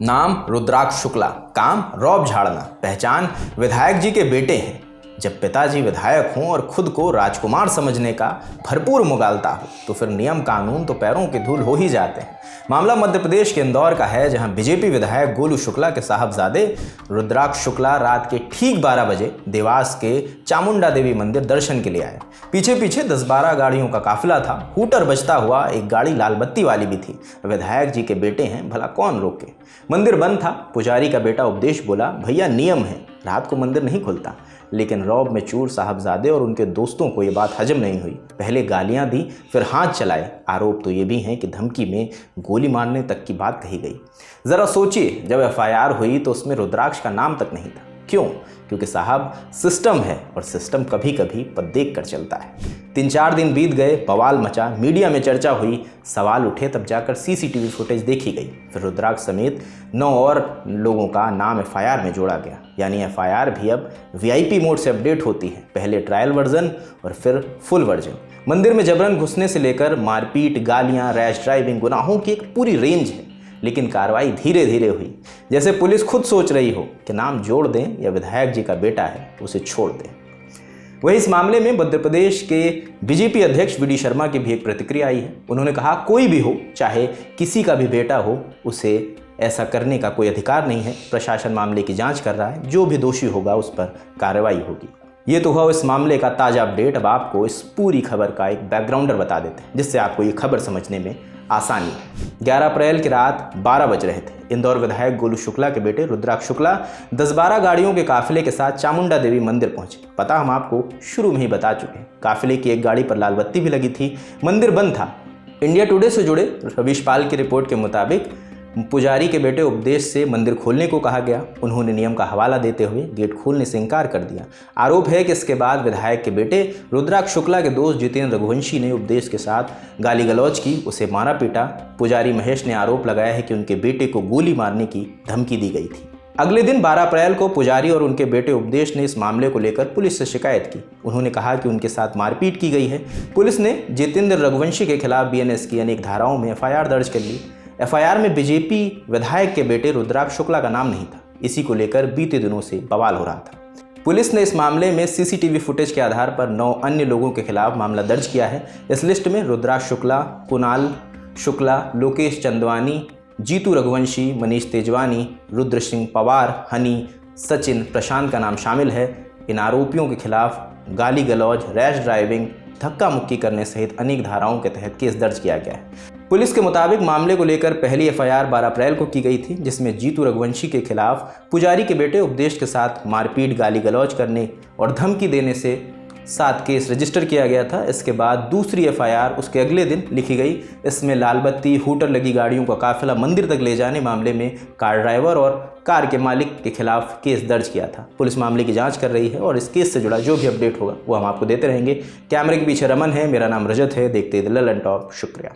नाम रुद्राक्ष शुक्ला, काम रौब झाड़ना, पहचान विधायक जी के बेटे हैं। जब पिताजी विधायक हों और खुद को राजकुमार समझने का भरपूर मुगालता हो तो फिर नियम कानून तो पैरों की धूल हो ही जाते हैं। मामला मध्य प्रदेश के इंदौर का है, जहां बीजेपी विधायक गोलू शुक्ला के साहबजादे रुद्राक्ष शुक्ला रात के ठीक 12 बजे देवास के चामुंडा देवी मंदिर दर्शन के लिए आए। पीछे पीछे 10-12 गाड़ियों का काफिला था। हूटर बजता हुआ एक गाड़ी लाल बत्ती वाली भी थी। विधायक जी के बेटे हैं, भला कौन रोके। मंदिर बंद था। पुजारी का बेटा उपदेश बोला, भैया नियम है, रात को मंदिर नहीं खुलता। लेकिन रौब में चूर साहबजादे और उनके दोस्तों को ये बात हजम नहीं हुई। पहले गालियां दी, फिर हाथ चलाए। आरोप तो ये भी हैं कि धमकी में गोली मारने तक की बात कही गई। जरा सोचिए, जब एफआईआर हुई तो उसमें रुद्राक्ष का नाम तक नहीं था। क्यों? क्योंकि साहब सिस्टम है और सिस्टम कभी कभी पद देख कर चलता है। 3-4 दिन बीत गए, बवाल मचा, मीडिया में चर्चा हुई, सवाल उठे, तब जाकर सीसीटीवी फुटेज देखी गई। फिर रुद्राक्ष समेत 9 और लोगों का नाम एफआईआर में जोड़ा गया। यानी एफआईआर भी अब वीआईपी मोड से अपडेट होती है, पहले ट्रायल वर्जन और फिर फुल वर्जन। मंदिर में जबरन घुसने से लेकर मारपीट, गालियां, रैश ड्राइविंग, गुनाहों की एक पूरी रेंज है। लेकिन कार्रवाई धीरे धीरे हुई, जैसे पुलिस खुद सोच रही हो कि नाम जोड़ दें या विधायक जी का बेटा है उसे छोड़ दें। वही इस मामले में मध्य प्रदेश के बीजेपी अध्यक्ष वी डी शर्मा की भी एक प्रतिक्रिया आई है। उन्होंने कहा, कोई भी हो, चाहे किसी का भी बेटा हो, उसे ऐसा करने का कोई अधिकार नहीं है। प्रशासन मामले की जांच कर रहा है, जो भी दोषी होगा उस पर कार्रवाई होगी। ये तो हुआ इस मामले का ताज़ा अपडेट। अब आपको इस पूरी खबर का एक बैकग्राउंडर बता देते हैं, जिससे आपको ये खबर समझने में आसानी है। 11 अप्रैल की रात 12 बज रहे थे। इंदौर विधायक गोलू शुक्ला के बेटे रुद्राक्ष शुक्ला 10-12 गाड़ियों के काफिले के साथ चामुंडा देवी मंदिर पहुंचे। पता हम आपको शुरू में ही बता चुके हैं। काफिले की एक गाड़ी पर लाल बत्ती भी लगी थी। मंदिर बंद था। इंडिया टुडे से जुड़े रवीश पाल की रिपोर्ट के मुताबिक पुजारी के बेटे उपदेश से मंदिर खोलने को कहा गया। उन्होंने नियम का हवाला देते हुए गेट खोलने से इनकार कर दिया। आरोप है कि इसके बाद विधायक के बेटे रुद्राक्ष शुक्ला के दोस्त जितेंद्र रघुवंशी ने उपदेश के साथ गाली गलौज की, उसे मारा पीटा। पुजारी महेश ने आरोप लगाया है कि उनके बेटे को गोली मारने की धमकी दी गई थी। अगले दिन 12 अप्रैल को पुजारी और उनके बेटे उपदेश ने इस मामले को लेकर पुलिस से शिकायत की। उन्होंने कहा कि उनके साथ मारपीट की गई है। पुलिस ने जितेंद्र रघुवंशी के खिलाफ बीएनएस की अनेक धाराओं में एफआईआर दर्ज कर ली। एफआईआर में बीजेपी विधायक के बेटे रुद्राक्ष शुक्ला का नाम नहीं था। इसी को लेकर बीते दिनों से बवाल हो रहा था। पुलिस ने इस मामले में सीसीटीवी फुटेज के आधार पर 9 अन्य लोगों के खिलाफ मामला दर्ज किया है। इस लिस्ट में रुद्राक्ष शुक्ला, कुणाल शुक्ला, लोकेश चंदवानी, जीतू रघुवंशी, मनीष तेजवानी, रुद्र सिंह पवार, हनी, सचिन, प्रशांत का नाम शामिल है। इन आरोपियों के खिलाफ गाली गलौज, रैश ड्राइविंग, धक्का मुक्की करने सहित अनेक धाराओं के तहत केस दर्ज किया गया है। पुलिस के मुताबिक मामले को लेकर पहली एफआईआर 12 अप्रैल को की गई थी, जिसमें जीतू रघुवंशी के खिलाफ पुजारी के बेटे उपदेश के साथ मारपीट, गाली गलौज करने और धमकी देने से 7 केस रजिस्टर किया गया था। इसके बाद दूसरी एफआईआर उसके अगले दिन लिखी गई। इसमें लाल बत्ती, हूटर लगी गाड़ियों का काफिला मंदिर तक ले जाने मामले में कार ड्राइवर और कार के मालिक के खिलाफ केस दर्ज किया था। पुलिस मामले की जांच कर रही है और इस केस से जुड़ा जो भी अपडेट होगा वो हम आपको देते रहेंगे। कैमरे के पीछे रमन है, मेरा नाम रजत है। देखते रहिए ललन टॉप। शुक्रिया।